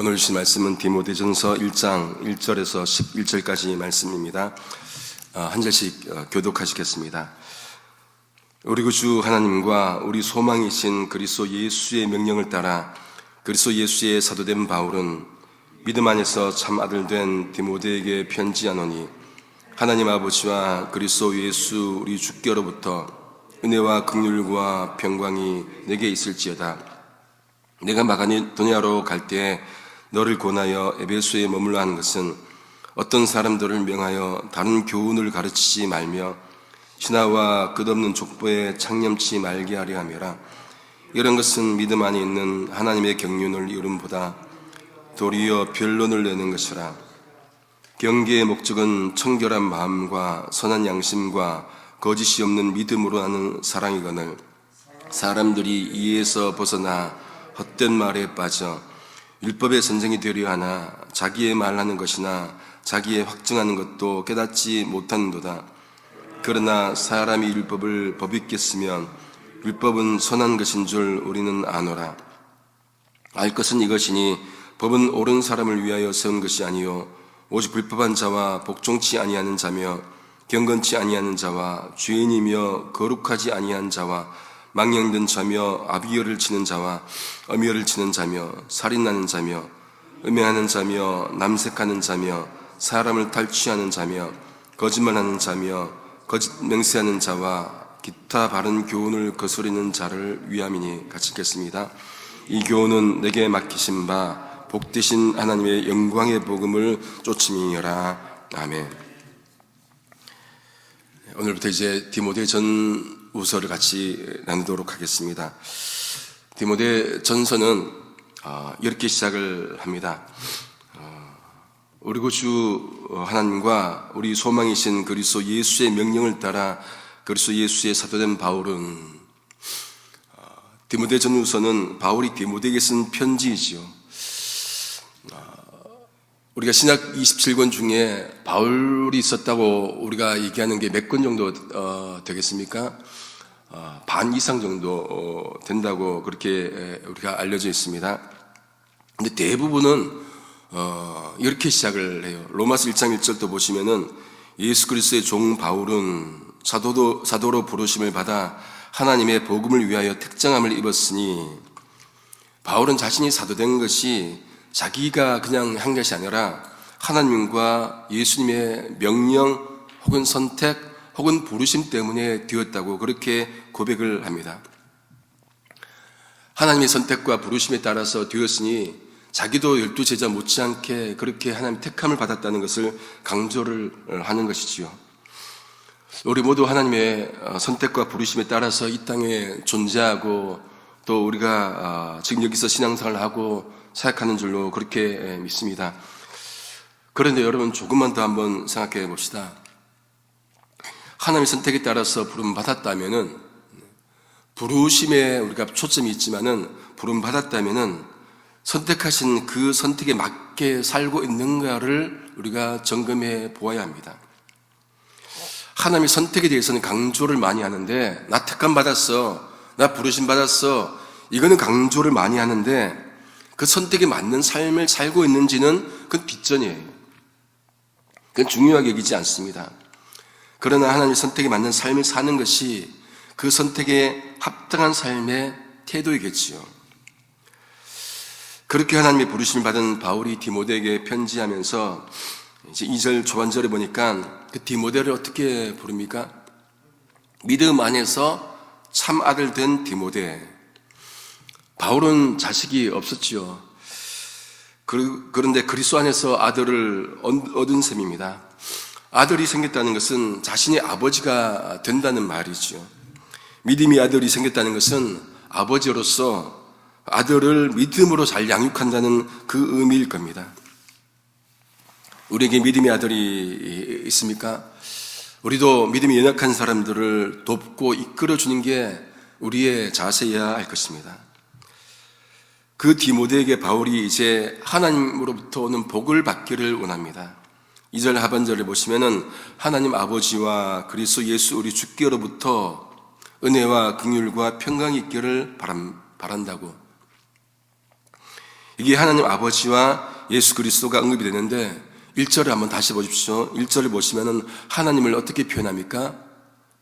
오늘 주신 말씀은 디모데전서 1장 1절에서 11절까지 말씀입니다. 한 절씩 교독하시겠습니다. 우리 구주 하나님과 우리 소망이신 그리스도 예수의 명령을 따라 그리스도 예수의 사도된 바울은 믿음 안에서 참 아들 된 디모데에게 편지하노니, 하나님 아버지와 그리스도 예수 우리 주께로부터 은혜와 긍휼과 평강이 내게 있을지어다. 내가 마가도냐로 갈 때에 너를 권하여 에베소에 머물러 하는 것은 어떤 사람들을 명하여 다른 교훈을 가르치지 말며 신하와 끝없는 족보에 창념치 말게 하려 함이라. 이런 것은 믿음 안에 있는 하나님의 경륜을 이름보다 도리어 변론을 내는 것이라. 경계의 목적은 청결한 마음과 선한 양심과 거짓이 없는 믿음으로 하는 사랑이거늘, 사람들이 이에서 벗어나 헛된 말에 빠져 율법의 선생이 되려 하나 자기의 말하는 것이나 자기의 확증하는 것도 깨닫지 못하는도다. 그러나 사람이 율법을 법있게 쓰면 율법은 선한 것인 줄 우리는 아노라. 알 것은 이것이니 법은 옳은 사람을 위하여 세운 것이 아니요 오직 불법한 자와 복종치 아니하는 자며 경건치 아니하는 자와 죄인이며 거룩하지 아니한 자와 망령된 자며 아비여를 치는 자와 엄여를 치는 자며 살인하는 자며 음행하는 자며 남색하는 자며 사람을 탈취하는 자며 거짓말하는 자며 거짓 맹세하는 자와 기타 바른 교훈을 거스르는 자를 위함이니. 같이 읽겠습니다. 이 교훈은 내게 맡기신 바 복되신 하나님의 영광의 복음을 쫓음이니라. 아멘. 오늘부터 이제 디모데 전 우서를 같이 나누도록 하겠습니다. 디모데 전서는 이렇게 시작을 합니다. 우리 구주 하나님과 우리 소망이신 그리스도 예수의 명령을 따라 그리스도 예수의 사도된 바울은, 디모데 전 우서는 바울이 디모데에게 쓴 편지이지요. 우리가 신약 27권 중에 바울이 썼다고 우리가 얘기하는 게 몇 권 정도 되겠습니까? 반 이상 정도 된다고 그렇게 우리가 알려져 있습니다. 근데 대부분은 이렇게 시작을 해요. 로마서 1장 1절도 보시면은 예수 그리스도의 종 바울은 사도로 부르심을 받아 하나님의 복음을 위하여 택정함을 입었으니, 바울은 자신이 사도된 것이 자기가 그냥 한 것이 아니라 하나님과 예수님의 명령 혹은 선택 혹은 부르심 때문에 되었다고 그렇게 고백을 합니다. 하나님의 선택과 부르심에 따라서 되었으니 자기도 12제자 못지않게 그렇게 하나님 택함을 받았다는 것을 강조를 하는 것이지요. 우리 모두 하나님의 선택과 부르심에 따라서 이 땅에 존재하고 또 우리가 지금 여기서 신앙생활을 하고 사역하는 줄로 그렇게 믿습니다. 그런데 여러분, 조금만 더 한번 생각해 봅시다. 하나님의 선택에 따라서 부름 받았다면은, 부르심에 우리가 초점이 있지만은 부름 받았다면은 선택하신 그 선택에 맞게 살고 있는가를 우리가 점검해 보아야 합니다. 하나님의 선택에 대해서는 강조를 많이 하는데, 나 택함 받았어, 나 부르심 받았어, 이거는 강조를 많이 하는데 그 선택에 맞는 삶을 살고 있는지는 그건 뒷전이에요. 그건 중요하게 여기지 않습니다. 그러나 하나님의 선택에 맞는 삶을 사는 것이 그 선택에 합당한 삶의 태도이겠지요. 그렇게 하나님의 부르심을 받은 바울이 디모데에게 편지하면서 이제 2절 초반절에 보니까 그 디모데를 어떻게 부릅니까? 믿음 안에서 참 아들 된 디모데. 바울은 자식이 없었지요. 그런데 그리스도 안에서 아들을 얻은 셈입니다. 아들이 생겼다는 것은 자신의 아버지가 된다는 말이죠. 믿음의 아들이 생겼다는 것은 아버지로서 아들을 믿음으로 잘 양육한다는 그 의미일 겁니다. 우리에게 믿음의 아들이 있습니까? 우리도 믿음이 연약한 사람들을 돕고 이끌어주는 게 우리의 자세여야 할 것입니다. 그 디모데에게 바울이 이제 하나님으로부터 오는 복을 받기를 원합니다. 2절 하반절을 보시면은 하나님 아버지와 그리스도 예수 우리 주께로부터 은혜와 긍휼과 평강이 있기를 바란다고. 이게 하나님 아버지와 예수 그리스도가 언급이 되는데 1절을 한번 다시 보십시오. 1절을 보시면은 하나님을 어떻게 표현합니까?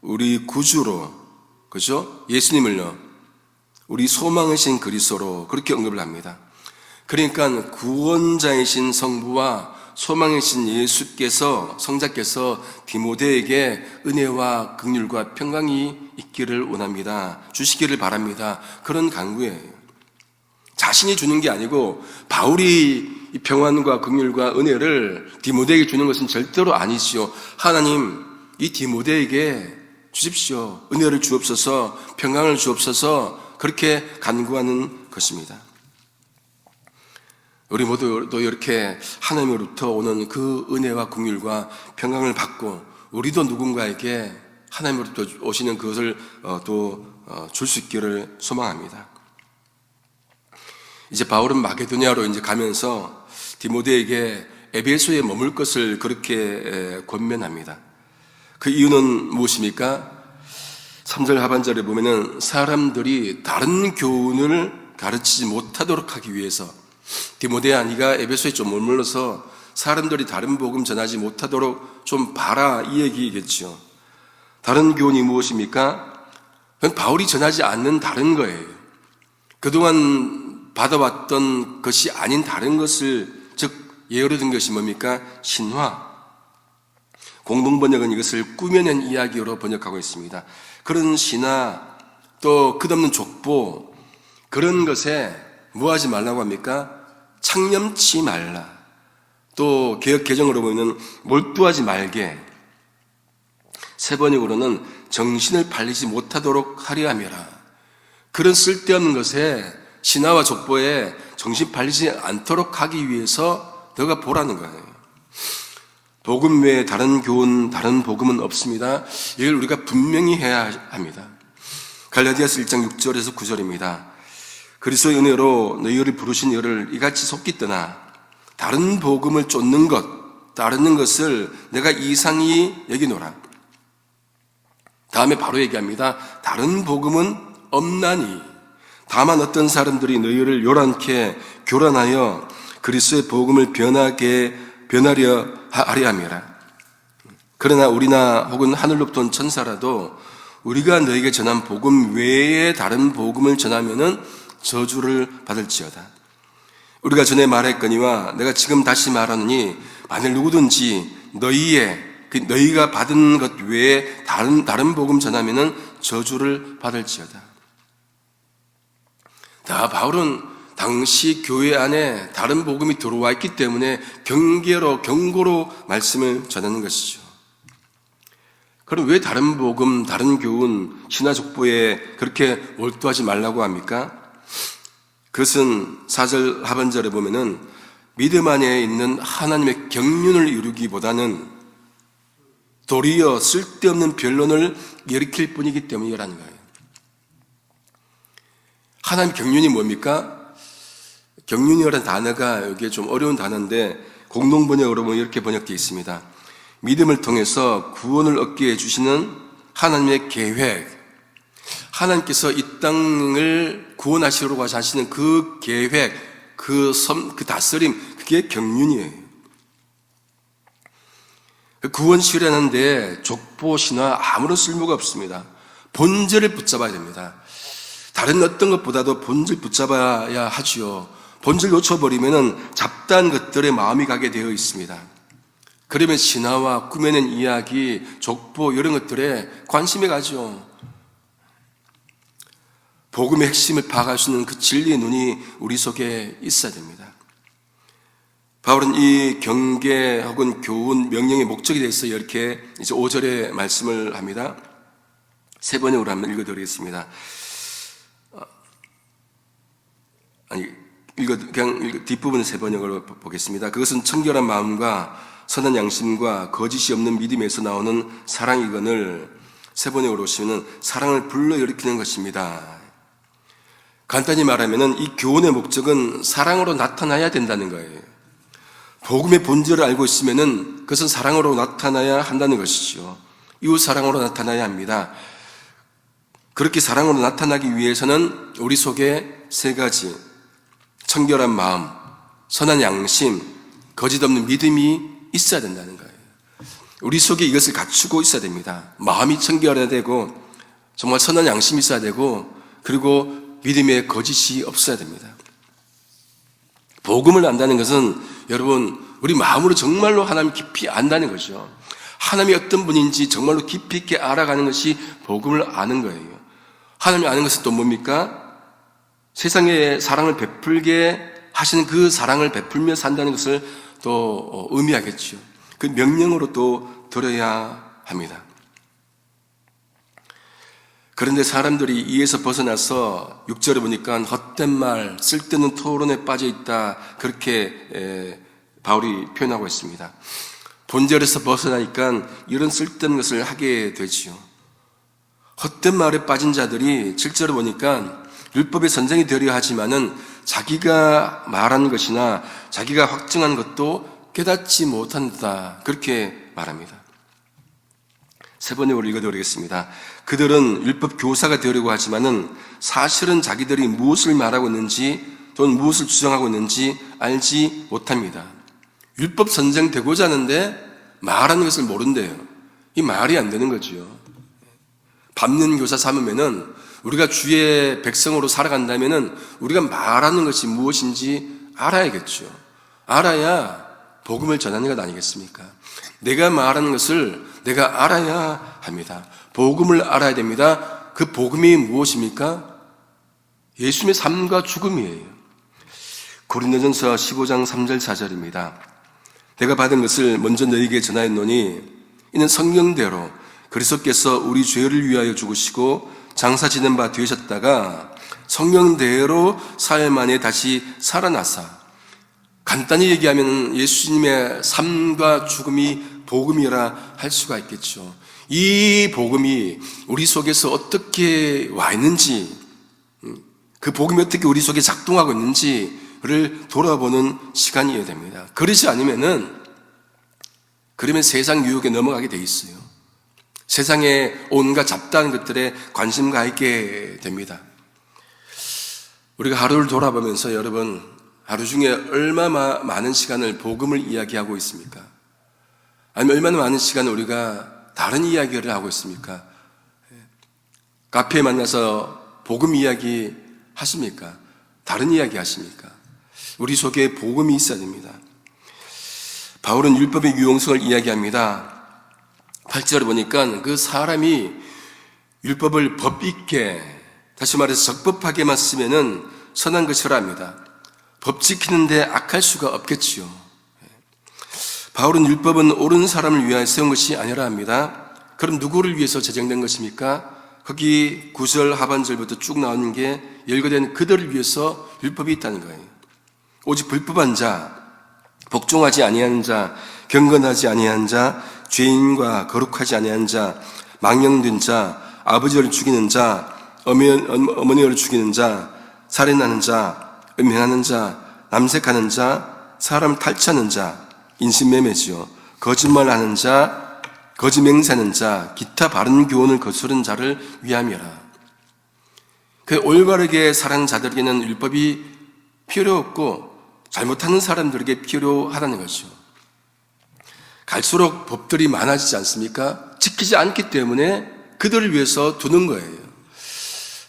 우리 구주로, 그죠? 예수님을요, 우리 소망이신 그리스도로 그렇게 언급을 합니다. 그러니까 구원자이신 성부와 소망이신 예수께서, 성자께서 디모데에게 은혜와 긍휼과 평강이 있기를 원합니다. 주시기를 바랍니다. 그런 간구예요. 자신이 주는 게 아니고 바울이 이 평안과 긍휼과 은혜를 디모데에게 주는 것은 절대로 아니지요. 하나님, 이 디모데에게 주십시오. 은혜를 주옵소서, 평강을 주옵소서, 그렇게 간구하는 것입니다. 우리 모두도 이렇게 하나님으로부터 오는 그 은혜와 긍휼과 평강을 받고 우리도 누군가에게 하나님으로부터 오시는 그것을 또 줄 수 있기를 소망합니다. 이제 바울은 마게도니아로 이제 가면서 디모데에게 에베소에 머물 것을 그렇게 권면합니다. 그 이유는 무엇입니까? 3절 하반절에 보면은 사람들이 다른 교훈을 가르치지 못하도록 하기 위해서, 디모데야, 네가 에베소에 좀 머물러서 사람들이 다른 복음 전하지 못하도록 좀 봐라, 이 얘기겠죠. 다른 교훈이 무엇입니까? 그건 바울이 전하지 않는 다른 거예요. 그동안 받아왔던 것이 아닌 다른 것을, 즉 예로 든 것이 뭡니까? 신화. 공동번역은 이것을 꾸며낸 이야기로 번역하고 있습니다. 그런 신화, 또 끝없는 족보, 그런 것에 뭐 하지 말라고 합니까? 창념치 말라. 또 개역 개정으로 보면 몰두하지 말게. 새 번역으로는 정신을 팔리지 못하도록 하려 함이라. 그런 쓸데없는 것에, 신화와 족보에 정신 팔리지 않도록 하기 위해서 너가 보라는 거예요. 복음 외에 다른 교훈, 다른 복음은 없습니다. 이걸 우리가 분명히 해야 합니다. 갈라디아서 1장 6절에서 9절입니다. 그리스도의 은혜로 너희를 부르신 이를 이같이 속기 떠나 다른 복음을 쫓는 것, 따르는 것을 내가 이상히 여기노라. 다음에 바로 얘기합니다. 다른 복음은 없나니 다만 어떤 사람들이 너희를 요란케 교란하여 그리스도의 복음을 변하려 하려 함이라. 그러나 우리나 혹은 하늘로부터 온 천사라도 우리가 너희에게 전한 복음 외에 다른 복음을 전하면은 저주를 받을지어다. 우리가 전에 말했거니와 내가 지금 다시 말하노니 만일 누구든지 너희가 받은 것 외에 다른 복음 전하면은 저주를 받을지어다. 다 바울은 당시 교회 안에 다른 복음이 들어와 있기 때문에 경고로 말씀을 전하는 것이죠. 그럼 왜 다른 복음, 다른 교훈, 신화 족보에 그렇게 몰두하지 말라고 합니까? 그것은 4절 하반절에 보면은 믿음 안에 있는 하나님의 경륜을 이루기보다는 도리어 쓸데없는 변론을 일으킬 뿐이기 때문이라는 거예요. 하나님 경륜이 뭡니까? 경륜이라는 단어가 여기에 좀 어려운 단어인데 공동번역으로 보면 이렇게 번역되어 있습니다. 믿음을 통해서 구원을 얻게 해주시는 하나님의 계획, 하나님께서 이 땅을 구원하시려고 하시는 그 계획, 그 다스림, 그게 경륜이에요. 구원 실현하는데 족보, 신화 아무런 쓸모가 없습니다. 본질을 붙잡아야 됩니다. 다른 어떤 것보다도 본질 붙잡아야 하지요. 본질 놓쳐버리면 잡다한 것들에 마음이 가게 되어 있습니다. 그러면 신화와 꾸며낸 이야기, 족보 이런 것들에 관심이 가죠. 복음의 핵심을 파악할 수 있는 그 진리의 눈이 우리 속에 있어야 됩니다. 바울은 이 경계 혹은 교훈, 명령의 목적에 대해서 이렇게 이제 5절에 말씀을 합니다. 세 번역으로 한번 읽어드리겠습니다. 그냥 뒷부분 세 번역으로 보겠습니다. 그것은 청결한 마음과 선한 양심과 거짓이 없는 믿음에서 나오는 사랑이거늘, 세 번역으로 보시면 사랑을 불러일으키는 것입니다. 간단히 말하면 이 교훈의 목적은 사랑으로 나타나야 된다는 거예요. 복음의 본질을 알고 있으면 그것은 사랑으로 나타나야 한다는 것이죠. 이웃 사랑으로 나타나야 합니다. 그렇게 사랑으로 나타나기 위해서는 우리 속에 세 가지, 청결한 마음, 선한 양심, 거짓 없는 믿음이 있어야 된다는 거예요. 우리 속에 이것을 갖추고 있어야 됩니다. 마음이 청결해야 되고 정말 선한 양심이 있어야 되고 그리고 믿음에 거짓이 없어야 됩니다. 복음을 안다는 것은 여러분 우리 마음으로 정말로 하나님 깊이 안다는 거죠. 하나님이 어떤 분인지 정말로 깊이 있게 알아가는 것이 복음을 아는 거예요. 하나님이 아는 것은 또 뭡니까? 세상에 사랑을 베풀게 하시는 그 사랑을 베풀며 산다는 것을 또 의미하겠죠. 그 명령으로 또 들어야 합니다. 그런데 사람들이 이에서 벗어나서 6절에 보니까 헛된 말, 쓸데없는 토론에 빠져 있다. 그렇게 바울이 표현하고 있습니다. 본절에서 벗어나니까 이런 쓸데없는 것을 하게 되지요. 헛된 말에 빠진 자들이 7절에 보니까 율법의 선생이 되려 하지만은 자기가 말한 것이나 자기가 확증한 것도 깨닫지 못한다. 그렇게 말합니다. 세 번째 읽어드리겠습니다. 그들은 율법 교사가 되려고 하지만은 사실은 자기들이 무엇을 말하고 있는지 또는 무엇을 주장하고 있는지 알지 못합니다. 율법 선생 되고자 하는데 말하는 것을 모른대요. 이 말이 안 되는 거죠. 밟는 교사 삼으면은 우리가 주의 백성으로 살아간다면은 우리가 말하는 것이 무엇인지 알아야겠죠. 알아야 복음을 전하는 것 아니겠습니까? 내가 말하는 것을 내가 알아야 합니다. 복음을 알아야 됩니다. 그 복음이 무엇입니까? 예수님의 삶과 죽음이에요. 고린도전서 15장 3절 4절입니다. 내가 받은 것을 먼저 너희에게 전하였노니 이는 성경대로 그리스도께서 우리 죄를 위하여 죽으시고 장사 지낸 바 되셨다가 성경대로 사흘 만에 다시 살아나사. 간단히 얘기하면 예수님의 삶과 죽음이 복음이라 할 수가 있겠죠. 이 복음이 우리 속에서 어떻게 와 있는지, 그 복음이 어떻게 우리 속에 작동하고 있는지를 돌아보는 시간이어야 됩니다. 그러지 않으면은, 그러면 세상 유혹에 넘어가게 돼 있어요. 세상에 온갖 잡다한 것들에 관심 갖게 됩니다. 우리가 하루를 돌아보면서 여러분, 하루 중에 얼마나 많은 시간을 복음을 이야기하고 있습니까? 아니면 얼마나 많은 시간을 우리가 다른 이야기를 하고 있습니까? 카페에 만나서 복음 이야기 하십니까? 다른 이야기 하십니까? 우리 속에 복음이 있어야 됩니다. 바울은 율법의 유용성을 이야기합니다. 8절에 보니까 그 사람이 율법을 법 있게, 다시 말해서 적법하게만 쓰면은 선한 것이라 합니다. 법 지키는데 악할 수가 없겠지요. 바울은 율법은 옳은 사람을 위하여 세운 것이 아니라 합니다. 그럼 누구를 위해서 제정된 것입니까? 거기 9절 하반절부터 쭉 나오는 게 열거된 그들을 위해서 율법이 있다는 거예요. 오직 불법한 자, 복종하지 아니하는 자, 경건하지 아니한 자, 죄인과 거룩하지 아니한 자, 망령된 자, 아버지를 죽이는 자, 어머니를 죽이는 자, 살인하는 자, 음행하는 자, 남색하는 자, 사람을 탈취하는 자, 인신매매지요, 거짓말하는 자, 거짓 맹세하는 자, 기타 바른 교훈을 거스른 자를 위함이라. 그 올바르게 살아가는 자들에게는 율법이 필요 없고 잘못하는 사람들에게 필요하다는 것이죠. 갈수록 법들이 많아지지 않습니까? 지키지 않기 때문에 그들을 위해서 두는 거예요.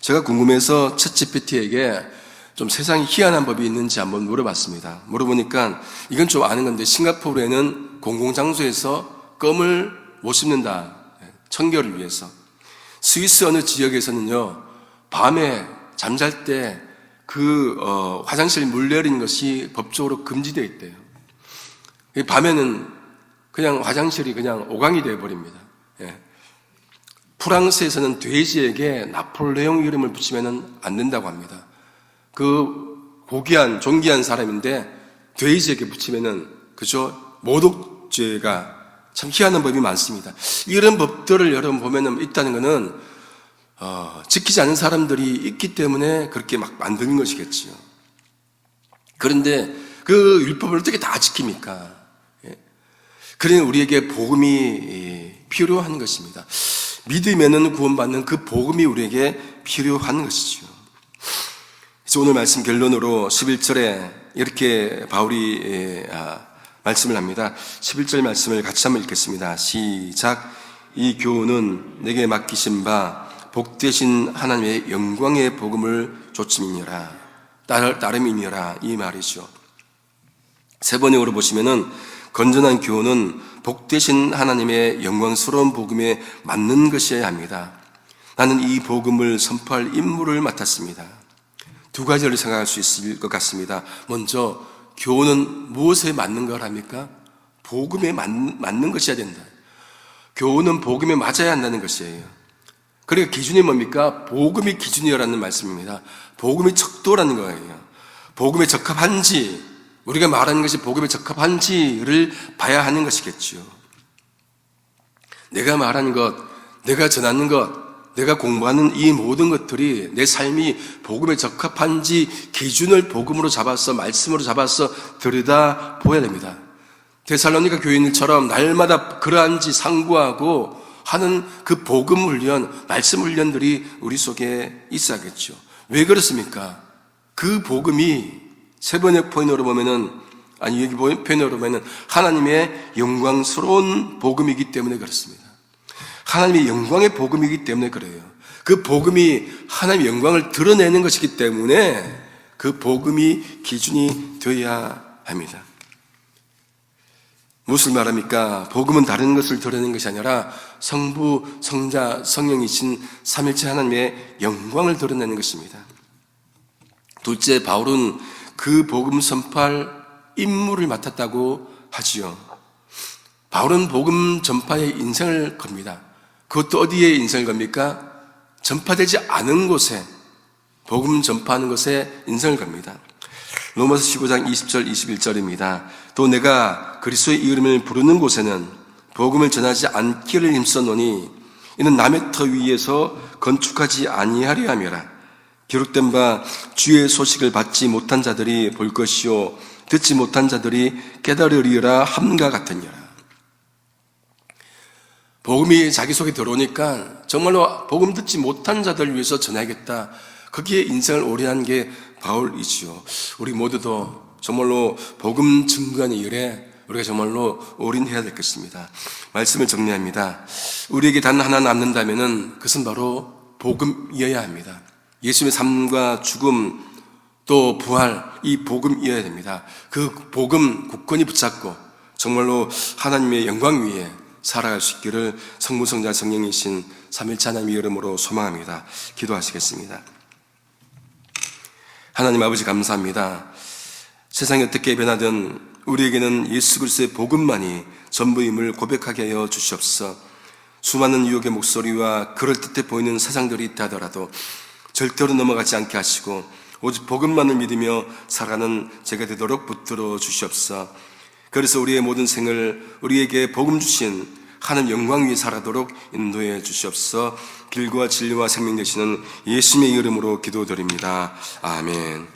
제가 궁금해서 챗GPT에게 좀 세상에 희한한 법이 있는지 한번 물어봤습니다. 물어보니까 이건 좀 아는 건데, 싱가포르에는 공공장소에서 껌을 못 씹는다. 청결을 위해서. 스위스 어느 지역에서는요, 밤에 잠잘 때 화장실 물 내리는 것이 법적으로 금지되어 있대요. 밤에는 그냥 화장실이 그냥 오강이 되어버립니다. 프랑스에서는 돼지에게 나폴레옹 이름을 붙이면 안 된다고 합니다. 그 고귀한, 존귀한 사람인데 돼지에게 붙이면은, 그죠? 모독죄가 참 희한한 법이 많습니다. 이런 법들을 여러분 보면은 있다는 것은, 지키지 않은 사람들이 있기 때문에 그렇게 막 만드는 것이겠지요. 그런데 그 율법을 어떻게 다 지킵니까? 그러니 우리에게 복음이 필요한 것입니다. 믿으면은 구원받는 그 복음이 우리에게 필요한 것이죠. 그래서 오늘 말씀 결론으로 11절에 이렇게 바울이 말씀을 합니다. 11절 말씀을 같이 한번 읽겠습니다. 시작. 이 교훈은 내게 맡기신 바 복되신 하나님의 영광의 복음을 조침이니라, 따름이니라, 이 말이죠. 세 번역으로 보시면은 건전한 교훈은 복되신 하나님의 영광스러운 복음에 맞는 것이어야 합니다. 나는 이 복음을 선포할 임무를 맡았습니다. 두 가지를 생각할 수 있을 것 같습니다. 먼저 교훈은 무엇에 맞는 걸 합니까? 복음에 맞는 것이어야 된다. 교훈은 복음에 맞아야 한다는 것이에요. 그러니까 기준이 뭡니까? 복음이 기준이라는 말씀입니다. 복음이 척도라는 거예요. 복음에 적합한지, 우리가 말하는 것이 복음에 적합한지를 봐야 하는 것이겠죠. 내가 말하는 것, 내가 전하는 것, 내가 공부하는 이 모든 것들이 내 삶이 복음에 적합한지 기준을 복음으로 잡아서, 말씀으로 잡아서 들여다 보아야 됩니다. 데살로니가 교인들처럼 날마다 그러한지 상고하고 하는 그 복음 훈련, 말씀 훈련들이 우리 속에 있어야겠죠. 왜 그렇습니까? 그 복음이 세 번역 표현으로 보면은, 여기 표현으로 보면은 하나님의 영광스러운 복음이기 때문에 그렇습니다. 하나님의 영광의 복음이기 때문에 그래요. 그 복음이 하나님의 영광을 드러내는 것이기 때문에 그 복음이 기준이 되어야 합니다. 무엇을 말합니까? 복음은 다른 것을 드러내는 것이 아니라 성부, 성자, 성령이신 삼일체 하나님의 영광을 드러내는 것입니다. 둘째, 바울은 그 복음 선포할 임무를 맡았다고 하지요. 바울은 복음 전파의 인생을 겁니다. 그것도 어디에 인생을 겁니까? 전파되지 않은 곳에, 복음 전파하는 곳에 인생을 겁니다. 로마서 15장 20절 21절입니다. 또 내가 그리스도의 이름을 부르는 곳에는 복음을 전하지 않기를 힘썼노니 이는 남의 터 위에서 건축하지 아니하려 함이라. 기록된 바 주의 소식을 받지 못한 자들이 볼 것이요 듣지 못한 자들이 깨달으리라 함과 같으니라. 복음이 자기 속에 들어오니까 정말로 복음 듣지 못한 자들을 위해서 전하겠다. 거기에 인생을 올인한 게 바울이지요. 우리 모두도 정말로 복음 증거하는 일에 우리가 정말로 올인해야 될 것입니다. 말씀을 정리합니다. 우리에게 단 하나 남는다면은 그것은 바로 복음이어야 합니다. 예수님의 삶과 죽음 또 부활, 이 복음이어야 됩니다. 그 복음 굳건히 붙잡고 정말로 하나님의 영광 위에 살아갈 수 있기를 성부, 성자, 성령이신 삼일체 하나님의 이름으로 소망합니다. 기도하시겠습니다. 하나님 아버지 감사합니다. 세상이 어떻게 변하든 우리에게는 예수 그리스도의 복음만이 전부임을 고백하게 하여 주시옵소서. 수많은 유혹의 목소리와 그럴듯해 보이는 세상들이 있다 하더라도 절대로 넘어가지 않게 하시고 오직 복음만을 믿으며 살아가는 제가 되도록 붙들어 주시옵소서. 그래서 우리의 모든 생을 우리에게 복음 주신 하나님 영광 위에 살아도록 인도해 주시옵소서. 길과 진리와 생명 되시는 예수님의 이름으로 기도드립니다. 아멘.